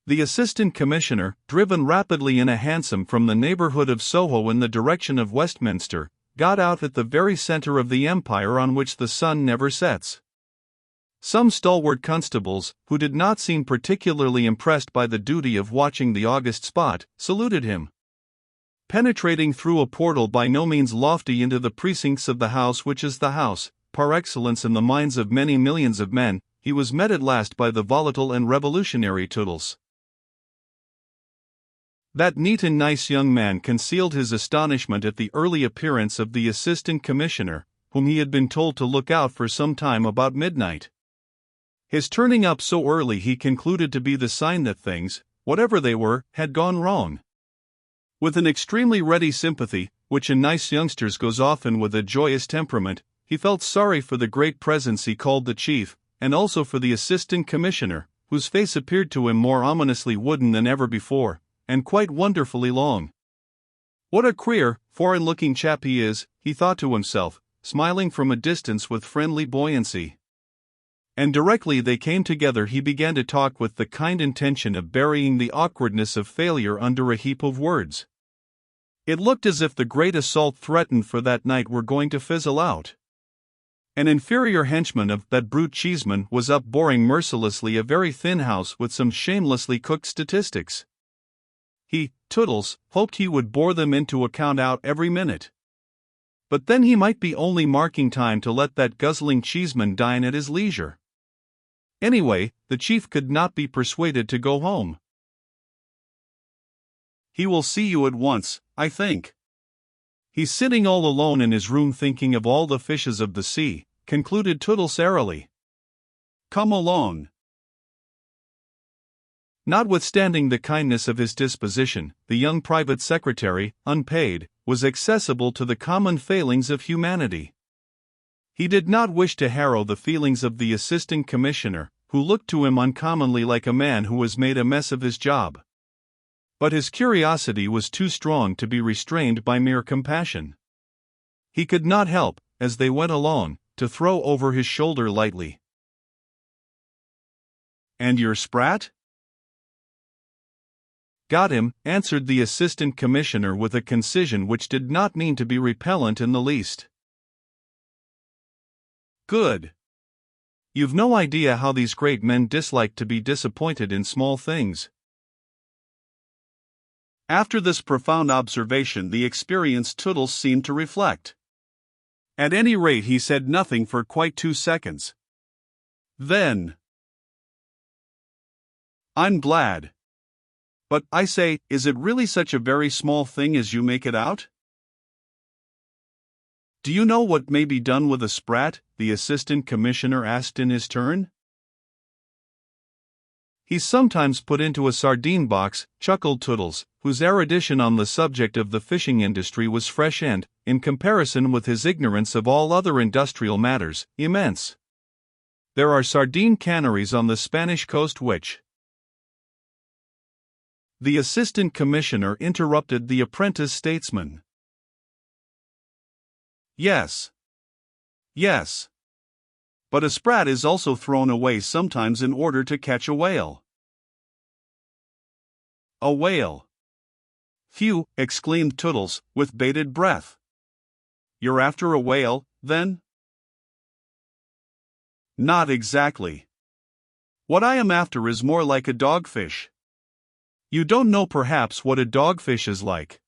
The assistant commissioner, driven rapidly in a hansom from the neighborhood of Soho in the direction of Westminster, got out at the very center of the empire on which the sun never sets. Some stalwart constables, who did not seem particularly impressed by the duty of watching the august spot, saluted him. Penetrating through a portal by no means lofty into the precincts of the house which is the house, par excellence in the minds of many millions of men, he was met at last by the volatile and revolutionary Toodles. That neat and nice young man concealed his astonishment at the early appearance of the assistant commissioner, whom he had been told to look out for some time about midnight. His turning up so early he concluded to be the sign that things, whatever they were, had gone wrong. With an extremely ready sympathy, which in nice youngsters goes often with a joyous temperament, he felt sorry for the great presence he called the chief, and also for the assistant commissioner, whose face appeared to him more ominously wooden than ever before, and quite wonderfully long. What a queer, foreign-looking chap he is, he thought to himself, smiling from a distance with friendly buoyancy. And directly they came together he began to talk with the kind intention of burying the awkwardness of failure under a heap of words. It looked as if the great assault threatened for that night were going to fizzle out. An inferior henchman of that brute Cheeseman was up boring mercilessly a very thin house with some shamelessly cooked statistics. He, Toodles, hoped he would bore them into account out every minute. But then he might be only marking time to let that guzzling Cheeseman dine at his leisure. Anyway, the chief could not be persuaded to go home. He will see you at once, I think. He's sitting all alone in his room thinking of all the fishes of the sea, concluded Toodles airily. Come along. Notwithstanding the kindness of his disposition, the young private secretary, unpaid, was accessible to the common failings of humanity. He did not wish to harrow the feelings of the assistant commissioner, who looked to him uncommonly like a man who has made a mess of his job. But his curiosity was too strong to be restrained by mere compassion. He could not help, as they went along, to throw over his shoulder lightly. And your sprat? Got him, answered the assistant commissioner with a concision which did not mean to be repellent in the least. Good. You've no idea how these great men dislike to be disappointed in small things. After this profound observation the experienced Toodles seemed to reflect. At any rate he said nothing for quite 2 seconds. Then, I'm glad. But, I say, is it really such a very small thing as you make it out? Do you know what may be done with a sprat? The assistant commissioner asked in his turn. He's sometimes put into a sardine box, chuckled Toodles, whose erudition on the subject of the fishing industry was fresh and, in comparison with his ignorance of all other industrial matters, immense. There are sardine canneries on the Spanish coast which... The assistant commissioner interrupted the apprentice statesman. Yes. Yes. But a sprat is also thrown away sometimes in order to catch a whale. A whale. Phew, exclaimed Toodles, with bated breath. You're after a whale, then? Not exactly. What I am after is more like a dogfish. You don't know perhaps what a dogfish is like.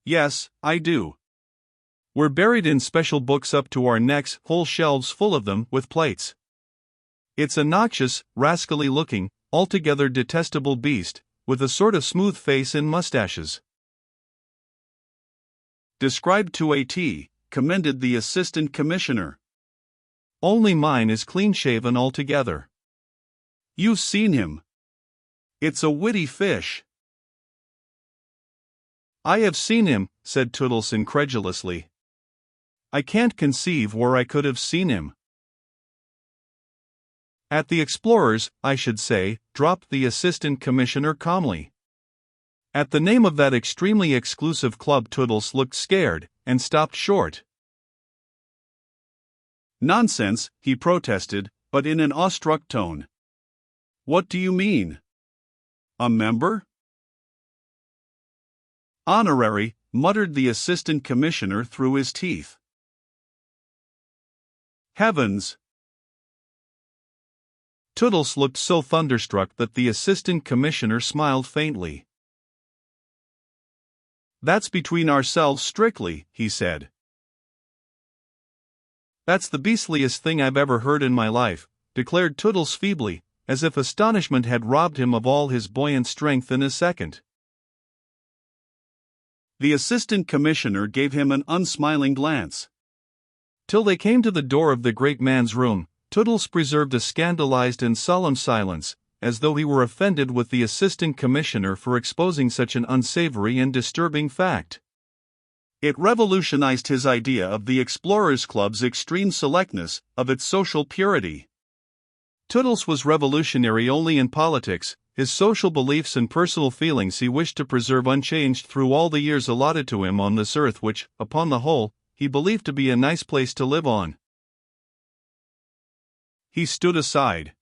Yes, I do. We're buried in special books up to our necks, whole shelves full of them, with plates. It's a noxious, rascally-looking, altogether detestable beast, with a sort of smooth face and mustaches. Described to a T, commended the assistant commissioner. Only mine is clean-shaven altogether. You've seen him. It's a witty fish. I have seen him, said Toodles incredulously. I can't conceive where I could have seen him. At the Explorers, I should say, dropped the assistant commissioner calmly. At the name of that extremely exclusive club Toodles looked scared, and stopped short. Nonsense, he protested, but in an awestruck tone. What do you mean? A member? Honorary, muttered the assistant commissioner through his teeth. Heavens! Toodles looked so thunderstruck that the assistant commissioner smiled faintly. That's between ourselves strictly, he said. That's the beastliest thing I've ever heard in my life, declared Toodles feebly, as if astonishment had robbed him of all his buoyant strength in a second. The assistant commissioner gave him an unsmiling glance. Till they came to the door of the great man's room, Toodles preserved a scandalized and solemn silence, as though he were offended with the assistant commissioner for exposing such an unsavory and disturbing fact. It revolutionized his idea of the Explorers Club's extreme selectness, of its social purity. Toodles was revolutionary only in politics. His social beliefs and personal feelings he wished to preserve unchanged through all the years allotted to him on this earth which, upon the whole, he believed to be a nice place to live on. He stood aside.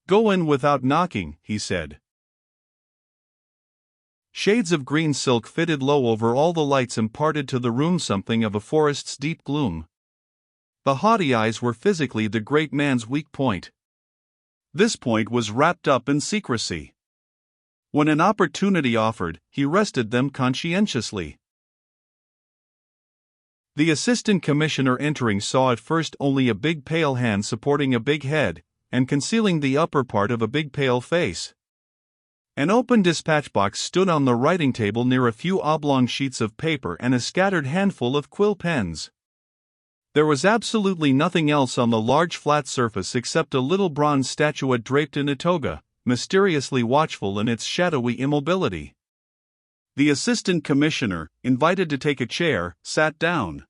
Go in without knocking, he said. Shades of green silk fitted low over all the lights imparted to the room something of a forest's deep gloom. The haughty eyes were physically the great man's weak point. This point was wrapped up in secrecy. When an opportunity offered, he rested them conscientiously. The assistant commissioner entering saw at first only a big pale hand supporting a big head, and concealing the upper part of a big pale face. An open dispatch box stood on the writing table near a few oblong sheets of paper and a scattered handful of quill pens. There was absolutely nothing else on the large flat surface except a little bronze statuette draped in a toga, mysteriously watchful in its shadowy immobility. The assistant commissioner, invited to take a chair, sat down.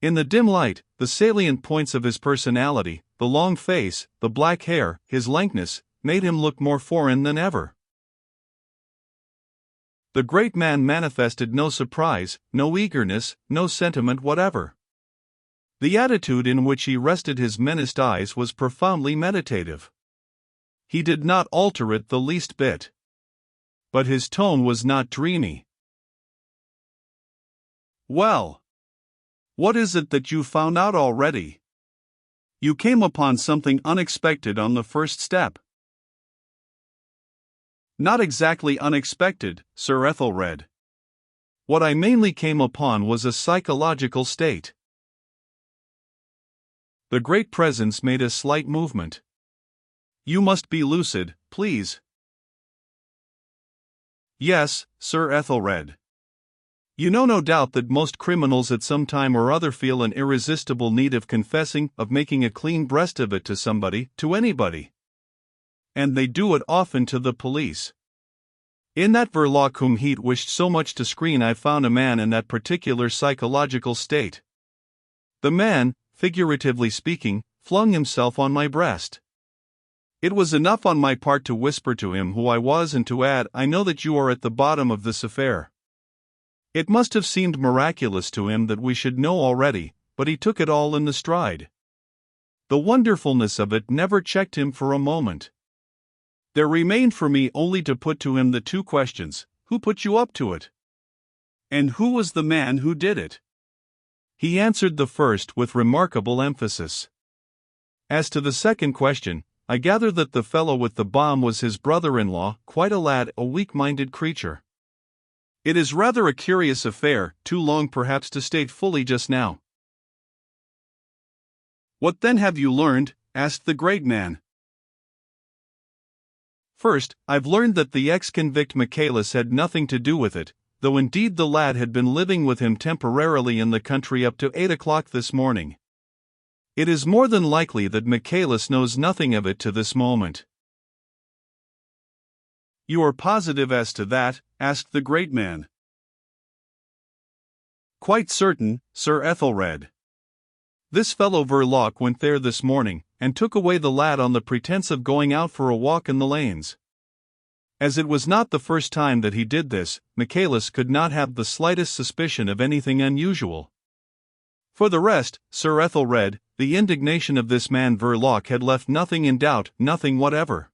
In the dim light, the salient points of his personality, the long face, the black hair, his lankness, made him look more foreign than ever. The great man manifested no surprise, no eagerness, no sentiment whatever. The attitude in which he rested his menaced eyes was profoundly meditative. He did not alter it the least bit. But his tone was not dreamy. Well, what is it that you've found out already? You came upon something unexpected on the first step. Not exactly unexpected, Sir Ethelred. What I mainly came upon was a psychological state. The great presence made a slight movement. You must be lucid, please. Yes, Sir Ethelred. You know no doubt that most criminals at some time or other feel an irresistible need of confessing, of making a clean breast of it to somebody, to anybody. And they do it often to the police. In that Verloc whom Heat wished so much to screen I found a man in that particular psychological state. The man, figuratively speaking, flung himself on my breast. It was enough on my part to whisper to him who I was and to add, I know that you are at the bottom of this affair. It must have seemed miraculous to him that we should know already, but he took it all in the stride. The wonderfulness of it never checked him for a moment. There remained for me only to put to him the two questions: who put you up to it? And who was the man who did it? He answered the first with remarkable emphasis. As to the second question, I gather that the fellow with the bomb was his brother-in-law, quite a lad, a weak-minded creature. It is rather a curious affair, too long perhaps to state fully just now. What then have you learned? Asked the great man. First, I've learned that the ex-convict Michaelis had nothing to do with it, though indeed the lad had been living with him temporarily in the country up to 8 o'clock this morning. It is more than likely that Michaelis knows nothing of it to this moment. You are positive as to that? Asked the great man. Quite certain, Sir Ethelred. This fellow Verloc went there this morning, and took away the lad on the pretense of going out for a walk in the lanes. As it was not the first time that he did this, Michaelis could not have the slightest suspicion of anything unusual. For the rest, Sir Ethelred, the indignation of this man Verloc had left nothing in doubt, nothing whatever.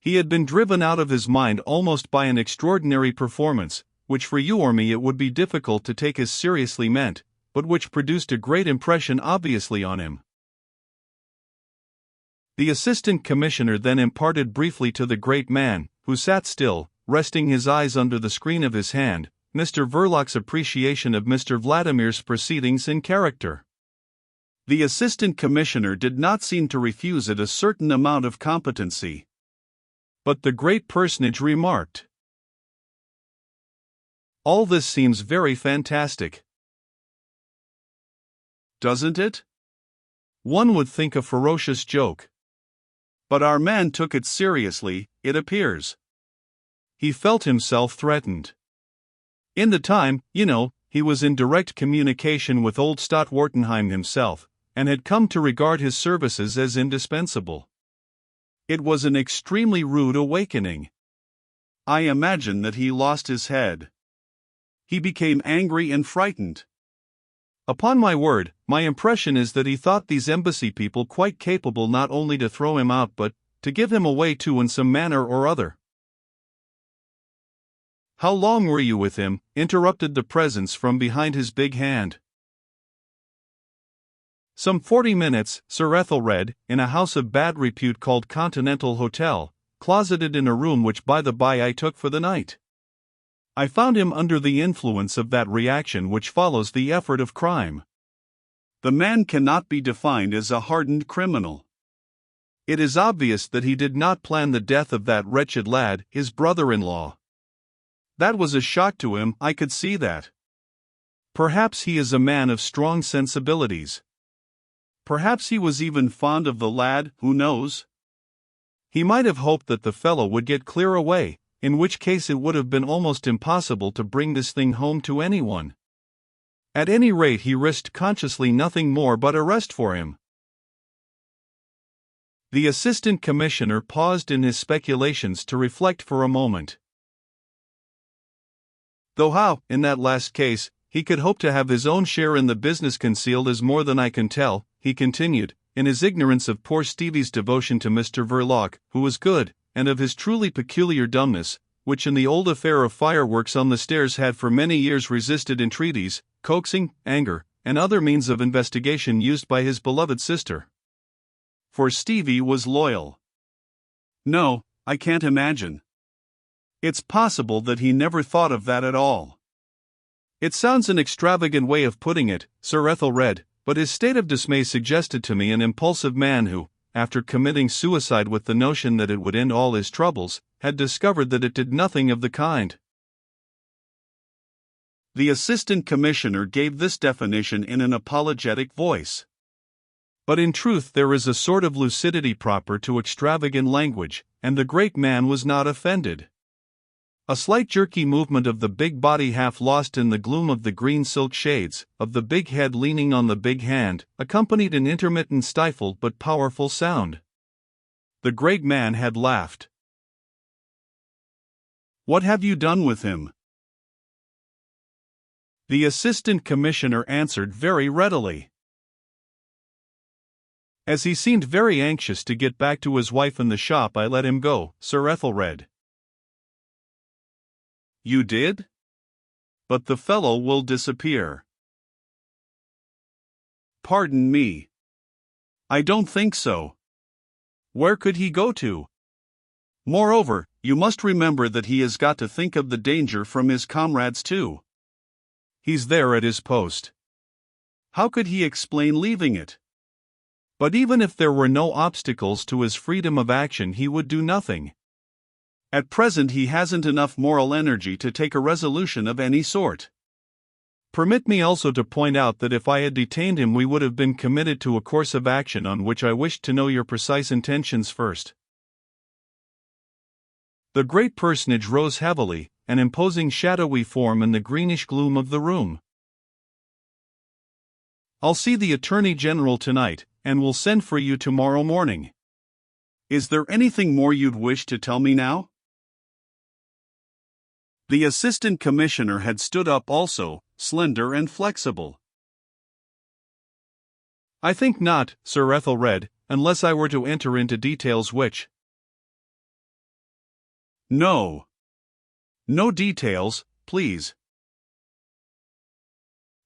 He had been driven out of his mind almost by an extraordinary performance, which for you or me it would be difficult to take as seriously meant, but which produced a great impression obviously on him. The Assistant Commissioner then imparted briefly to the great man, who sat still, resting his eyes under the screen of his hand, Mr. Verloc's appreciation of Mr. Vladimir's proceedings in character. The Assistant Commissioner did not seem to refuse it a certain amount of competency. But the great personage remarked, "All this seems very fantastic. Doesn't it? One would think a ferocious joke. But our man took it seriously, it appears. He felt himself threatened. In the time, he was in direct communication with old Stott Wartenheim himself, and had come to regard his services as indispensable. It was an extremely rude awakening. I imagine that he lost his head. He became angry and frightened. Upon my word, my impression is that he thought these embassy people quite capable not only to throw him out but to give him away too in some manner or other." "How long were you with him?" interrupted the presence from behind his big hand. "Some 40 minutes, Sir Ethelred, in a house of bad repute called Continental Hotel, closeted in a room which by the by I took for the night. I found him under the influence of that reaction which follows the effort of crime. The man cannot be defined as a hardened criminal. It is obvious that he did not plan the death of that wretched lad, his brother-in-law. That was a shock to him, I could see that. Perhaps he is a man of strong sensibilities. Perhaps he was even fond of the lad, who knows? He might have hoped that the fellow would get clear away, in which case it would have been almost impossible to bring this thing home to anyone. At any rate he risked consciously nothing more but arrest for him." The Assistant Commissioner paused in his speculations to reflect for a moment. "Though how, in that last case, he could hope to have his own share in the business concealed is more than I can tell," he continued, in his ignorance of poor Stevie's devotion to Mr. Verloc, who was good, and of his truly peculiar dumbness, which in the old affair of fireworks on the stairs had for many years resisted entreaties, coaxing, anger, and other means of investigation used by his beloved sister. For Stevie was loyal. "No, I can't imagine. It's possible that he never thought of that at all. It sounds an extravagant way of putting it, Sir Ethelred, but his state of dismay suggested to me an impulsive man who, after committing suicide with the notion that it would end all his troubles, had discovered that it did nothing of the kind." The Assistant Commissioner gave this definition in an apologetic voice. But in truth there is a sort of lucidity proper to extravagant language, and the great man was not offended. A slight jerky movement of the big body half lost in the gloom of the green silk shades, of the big head leaning on the big hand, accompanied an intermittent stifled but powerful sound. The great man had laughed. "What have you done with him?" The Assistant Commissioner answered very readily. "As he seemed very anxious to get back to his wife in the shop, I let him go, Sir Ethelred." "You did? But the fellow will disappear." "Pardon me. I don't think so. Where could he go to? Moreover, you must remember that he has got to think of the danger from his comrades too. He's there at his post. How could he explain leaving it? But even if there were no obstacles to his freedom of action, he would do nothing. At present he hasn't enough moral energy to take a resolution of any sort. Permit me also to point out that if I had detained him we would have been committed to a course of action on which I wished to know your precise intentions first." The great personage rose heavily, an imposing shadowy form in the greenish gloom of the room. "I'll see the Attorney General tonight, and will send for you tomorrow morning. Is there anything more you'd wish to tell me now?" The Assistant Commissioner had stood up also, slender and flexible. I think not, Sir Ethelred, unless I were to enter into details which... No. No details, please.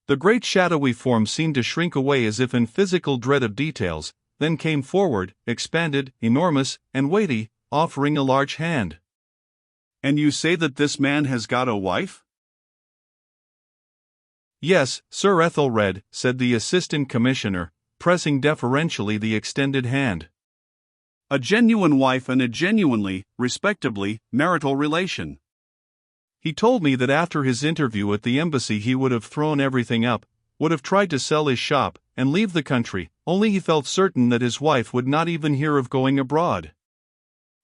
The great shadowy form seemed to shrink away as if in physical dread of details, then came forward, expanded, enormous, and weighty, offering a large hand. And you say that this man has got a wife? Yes, Sir Ethelred, said the Assistant Commissioner, pressing deferentially the extended hand. A genuine wife and a genuinely, respectably, marital relation. He told me that after his interview at the embassy he would have thrown everything up, would have tried to sell his shop, and leave the country, only he felt certain that his wife would not even hear of going abroad.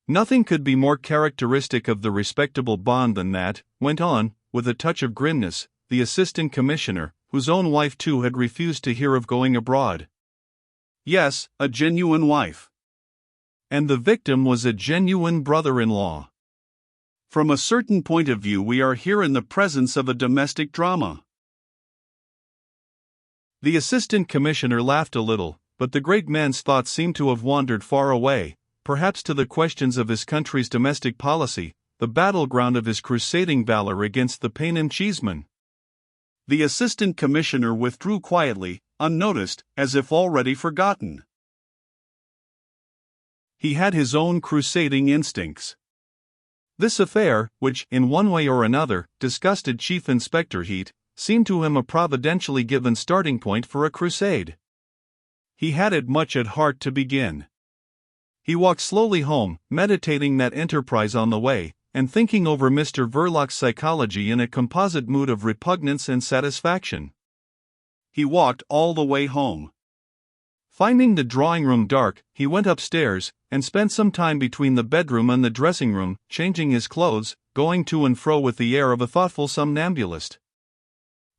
Nothing could be more characteristic of the respectable bond than that, went on, with a touch of grimness, the Assistant Commissioner, whose own wife too had refused to hear of going abroad. Yes, a genuine wife. And the victim was a genuine brother-in-law. From a certain point of view we are here in the presence of a domestic drama. The Assistant Commissioner laughed a little, but the great man's thoughts seemed to have wandered far away, perhaps to the questions of his country's domestic policy, the battleground of his crusading valor against the Paynim Cheeseman. The Assistant Commissioner withdrew quietly, unnoticed, as if already forgotten. He had his own crusading instincts. This affair, which, in one way or another, disgusted Chief Inspector Heat, seemed to him a providentially given starting point for a crusade. He had it much at heart to begin. He walked slowly home, meditating that enterprise on the way, and thinking over Mr. Verloc's psychology in a composite mood of repugnance and satisfaction. He walked all the way home. Finding the drawing-room dark, he went upstairs, and spent some time between the bedroom and the dressing-room, changing his clothes, going to and fro with the air of a thoughtful somnambulist.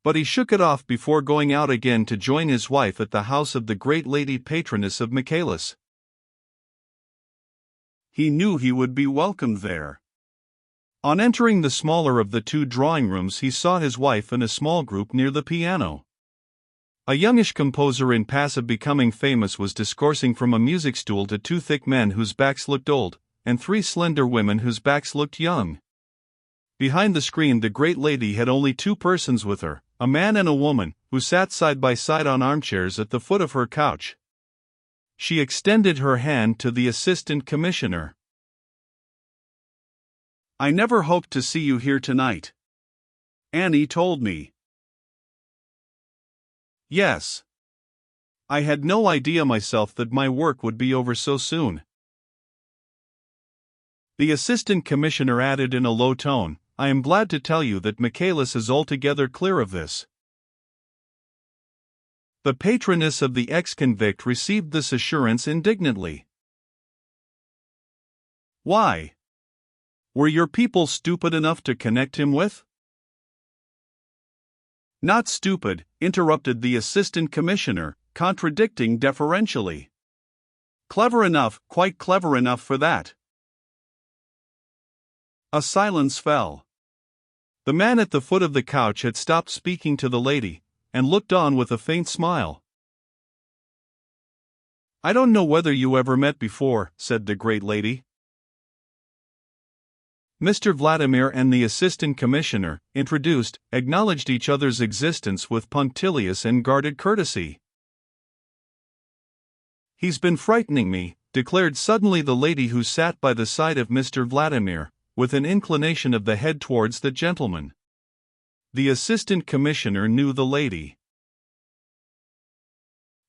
But he shook it off before going out again to join his wife at the house of the great lady patroness of Michaelis. He knew he would be welcomed there. On entering the smaller of the two drawing-rooms he saw his wife in a small group near the piano. A youngish composer in pass of becoming famous was discoursing from a music stool to two thick men whose backs looked old, and three slender women whose backs looked young. Behind the screen the great lady had only two persons with her, a man and a woman, who sat side by side on armchairs at the foot of her couch. She extended her hand to the Assistant Commissioner. I never hoped to see you here tonight. Annie told me. Yes. I had no idea myself that my work would be over so soon. The Assistant Commissioner added in a low tone, I am glad to tell you that Michaelis is altogether clear of this. The patroness of the ex-convict received this assurance indignantly. Why? Were your people stupid enough to connect him with? Not stupid, interrupted the Assistant Commissioner, contradicting deferentially. Clever enough, quite clever enough for that. A silence fell. The man at the foot of the couch had stopped speaking to the lady, and looked on with a faint smile. I don't know whether you ever met before, said the great lady. Mr. Vladimir and the Assistant Commissioner, introduced, acknowledged each other's existence with punctilious and guarded courtesy. He's been frightening me, declared suddenly the lady who sat by the side of Mr. Vladimir, with an inclination of the head towards the gentleman. The Assistant Commissioner knew the lady.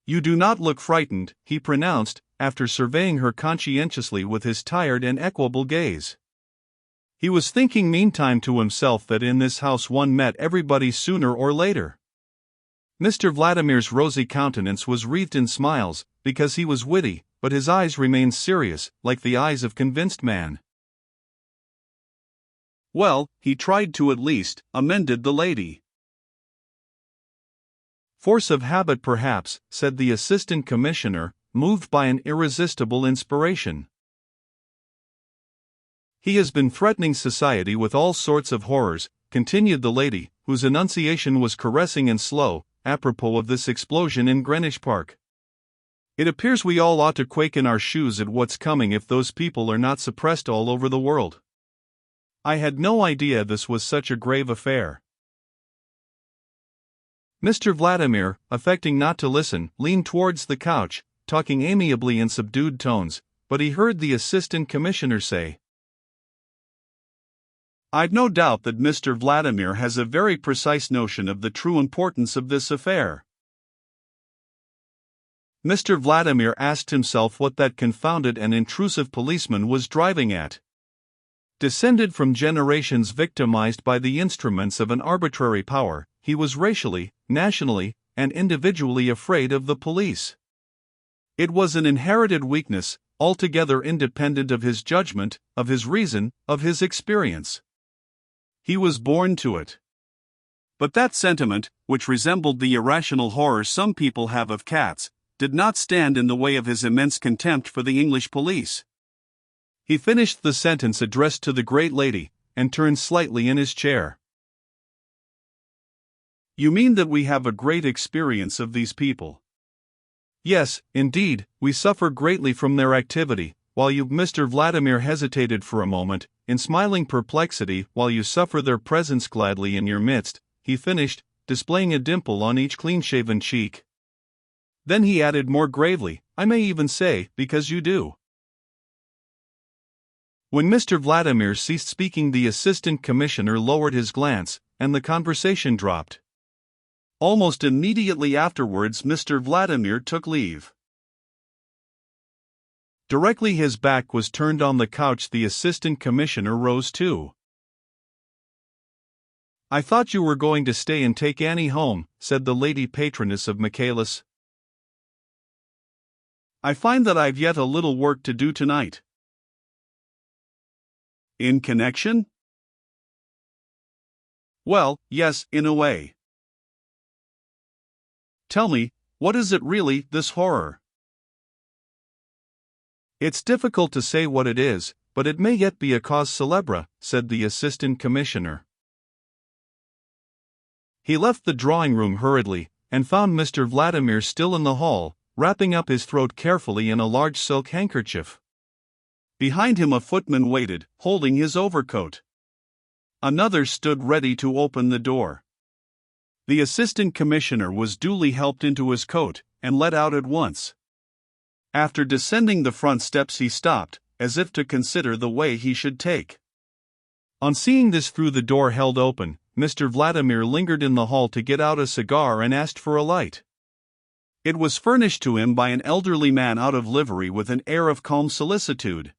You do not look frightened, he pronounced, after surveying her conscientiously with his tired and equable gaze. He was thinking meantime to himself that in this house one met everybody sooner or later. Mr. Vladimir's rosy countenance was wreathed in smiles, because he was witty, but his eyes remained serious, like the eyes of convinced man. Well, he tried to at least, amended the lady. Force of habit perhaps, said the Assistant Commissioner, moved by an irresistible inspiration. He has been threatening society with all sorts of horrors, continued the lady, whose enunciation was caressing and slow, apropos of this explosion in Greenwich Park. It appears we all ought to quake in our shoes at what's coming if those people are not suppressed all over the world. I had no idea this was such a grave affair. Mr. Vladimir, affecting not to listen, leaned towards the couch, talking amiably in subdued tones, but he heard the assistant commissioner say, "I've no doubt that Mr. Vladimir has a very precise notion of the true importance of this affair." Mr. Vladimir asked himself what that confounded and intrusive policeman was driving at. Descended from generations victimized by the instruments of an arbitrary power, he was racially, nationally, and individually afraid of the police. It was an inherited weakness, altogether independent of his judgment, of his reason, of his experience. He was born to it. But that sentiment, which resembled the irrational horror some people have of cats, did not stand in the way of his immense contempt for the English police. He finished the sentence addressed to the great lady, and turned slightly in his chair. "You mean that we have a great experience of these people?" "Yes, indeed, we suffer greatly from their activity." While you, Mr. Vladimir, hesitated for a moment, in smiling perplexity, while you suffer their presence gladly in your midst, he finished, displaying a dimple on each clean-shaven cheek. Then he added more gravely, "I may even say, because you do." When Mr. Vladimir ceased speaking, the assistant commissioner lowered his glance, and the conversation dropped. Almost immediately afterwards Mr. Vladimir took leave. Directly his back was turned on the couch, the assistant commissioner rose too. "I thought you were going to stay and take Annie home," said the lady patroness of Michaelis. "I find that I've yet a little work to do tonight." "In connection?" "Well, yes, in a way." "Tell me, what is it really, this horror?" "It's difficult to say what it is, but it may yet be a cause célèbre," said the assistant commissioner. He left the drawing-room hurriedly, and found Mr. Vladimir still in the hall, wrapping up his throat carefully in a large silk handkerchief. Behind him a footman waited, holding his overcoat. Another stood ready to open the door. The assistant commissioner was duly helped into his coat, and let out at once. After descending the front steps he stopped, as if to consider the way he should take. On seeing this through the door held open, Mr. Vladimir lingered in the hall to get out a cigar and asked for a light. It was furnished to him by an elderly man out of livery with an air of calm solicitude.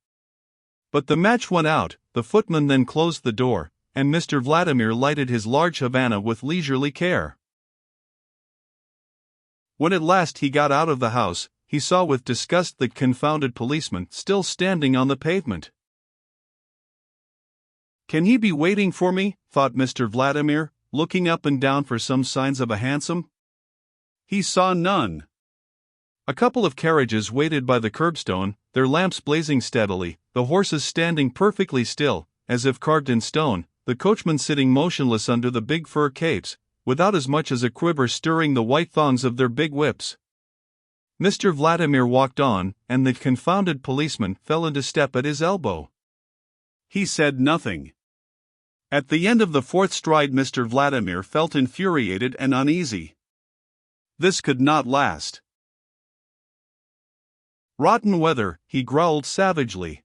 But the match went out, the footman then closed the door, and Mr. Vladimir lighted his large Havana with leisurely care. When at last he got out of the house, he saw with disgust the confounded policeman still standing on the pavement. "Can he be waiting for me?" thought Mr. Vladimir, looking up and down for some signs of a hansom. He saw none. A couple of carriages waited by the curbstone, their lamps blazing steadily, the horses standing perfectly still, as if carved in stone, the coachmen sitting motionless under the big fur capes, without as much as a quiver stirring the white thongs of their big whips. Mr. Vladimir walked on, and the confounded policeman fell into step at his elbow. He said nothing. At the end of the fourth stride Mr. Vladimir felt infuriated and uneasy. This could not last. "Rotten weather," he growled savagely.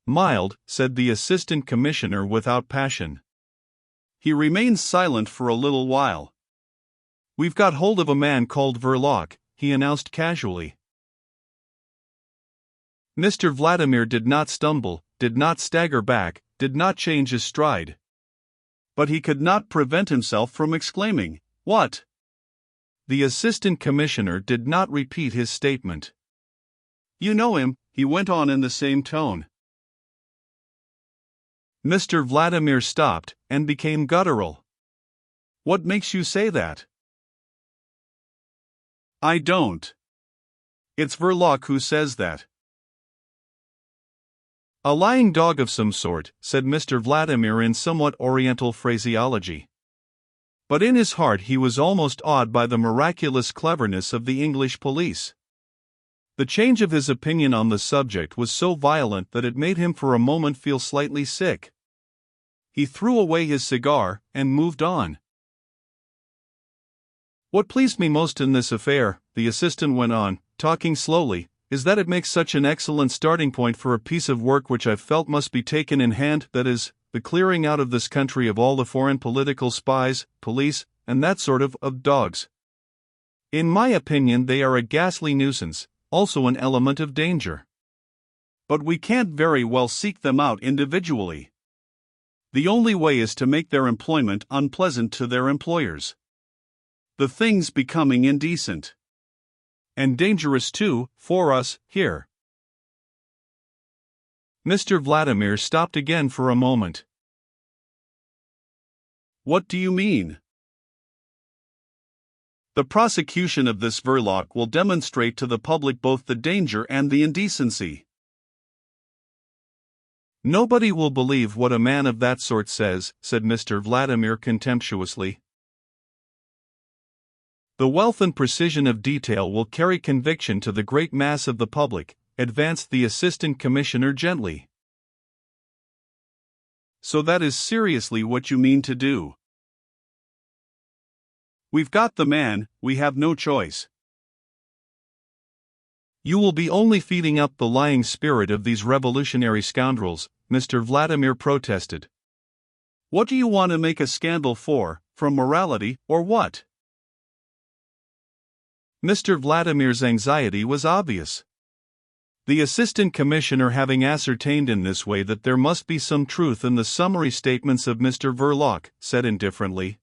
"Mild," said the assistant commissioner without passion. He remained silent for a little while. "We've got hold of a man called Verloc," he announced casually. Mr. Vladimir did not stumble, did not stagger back, did not change his stride. But he could not prevent himself from exclaiming, "What?" The assistant commissioner did not repeat his statement. "You know him," he went on in the same tone. Mr. Vladimir stopped, and became guttural. "What makes you say that?" "I don't. It's Verloc who says that." "A lying dog of some sort," said Mr. Vladimir in somewhat oriental phraseology. But in his heart he was almost awed by the miraculous cleverness of the English police. The change of his opinion on the subject was so violent that it made him for a moment feel slightly sick. He threw away his cigar and moved on. "What pleased me most in this affair," the assistant went on, talking slowly, "is that it makes such an excellent starting point for a piece of work which I've felt must be taken in hand, that is, the clearing out of this country of all the foreign political spies, police, and that sort of dogs. In my opinion they are a ghastly nuisance, also an element of danger. But we can't very well seek them out individually. The only way is to make their employment unpleasant to their employers. The thing's becoming indecent. And dangerous too, for us, here." Mr. Vladimir stopped again for a moment. "What do you mean?" "The prosecution of this Verloc will demonstrate to the public both the danger and the indecency." "Nobody will believe what a man of that sort says," said Mr. Vladimir contemptuously. "The wealth and precision of detail will carry conviction to the great mass of the public," advanced the Assistant Commissioner gently. "So that is seriously what you mean to do?" "We've got the man, we have no choice." "You will be only feeding up the lying spirit of these revolutionary scoundrels," Mr. Vladimir protested. "What do you want to make a scandal for, from morality, or what?" Mr. Vladimir's anxiety was obvious. The Assistant Commissioner, having ascertained in this way that there must be some truth in the summary statements of Mr. Verloc, said indifferently,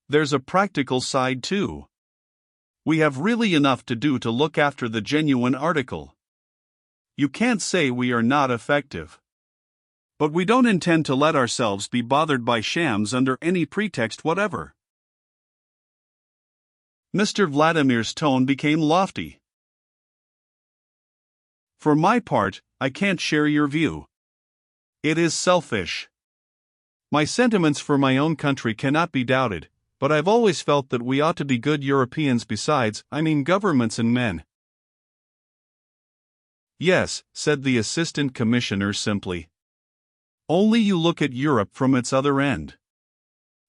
"There's a practical side too. We have really enough to do to look after the genuine article. You can't say we are not effective. But we don't intend to let ourselves be bothered by shams under any pretext whatever." Mr. Vladimir's tone became lofty. "For my part, I can't share your view. It is selfish. My sentiments for my own country cannot be doubted, but I've always felt that we ought to be good Europeans besides, I mean governments and men." "Yes," said the Assistant Commissioner simply. "Only you look at Europe from its other end."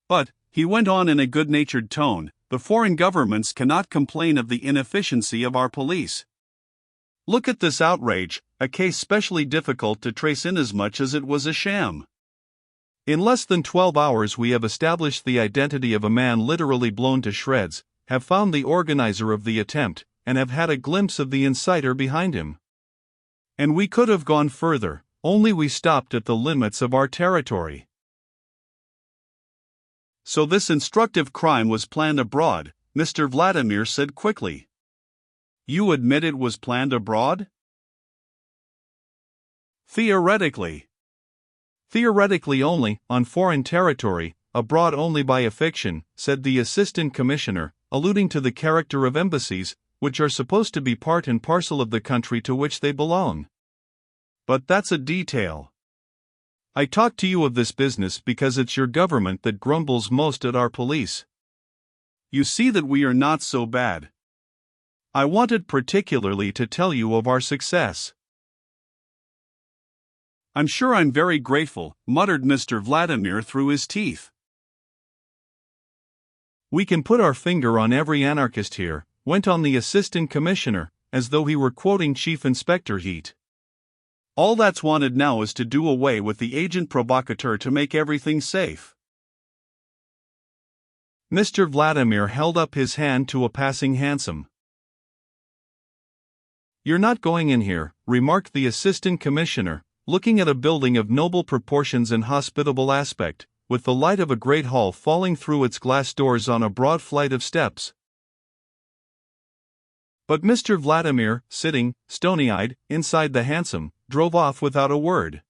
"But," he went on in a good-natured tone, "the foreign governments cannot complain of the inefficiency of our police. Look at this outrage, a case specially difficult to trace inasmuch as it was a sham. In less than 12 hours we have established the identity of a man literally blown to shreds, have found the organizer of the attempt, and have had a glimpse of the inciter behind him. And we could have gone further, only we stopped at the limits of our territory." "So this instructive crime was planned abroad," Mr. Vladimir said quickly. "You admit it was planned abroad?" "Theoretically." "Theoretically only, on foreign territory, abroad only by a fiction," said the Assistant Commissioner, alluding to the character of embassies, which are supposed to be part and parcel of the country to which they belong. "But that's a detail. I talk to you of this business because it's your government that grumbles most at our police. You see that we are not so bad. I wanted particularly to tell you of our success." "I'm sure I'm very grateful," muttered Mr. Vladimir through his teeth. "We can put our finger on every anarchist here," went on the Assistant Commissioner, as though he were quoting Chief Inspector Heat. "All that's wanted now is to do away with the agent provocateur to make everything safe." Mr. Vladimir held up his hand to a passing hansom. "You're not going in here," remarked the Assistant Commissioner, looking at a building of noble proportions and hospitable aspect, with the light of a great hall falling through its glass doors on a broad flight of steps. But Mr. Vladimir, sitting, stony-eyed, inside the hansom, drove off without a word.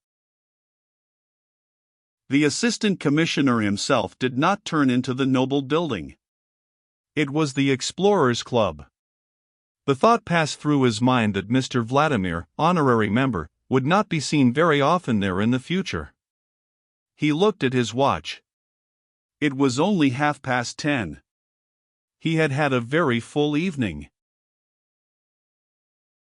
The Assistant Commissioner himself did not turn into the noble building. It was the Explorers' Club. The thought passed through his mind that Mr. Vladimir, honorary member, would not be seen very often there in the future. He looked at his watch. It was only 10:30. He had had a very full evening.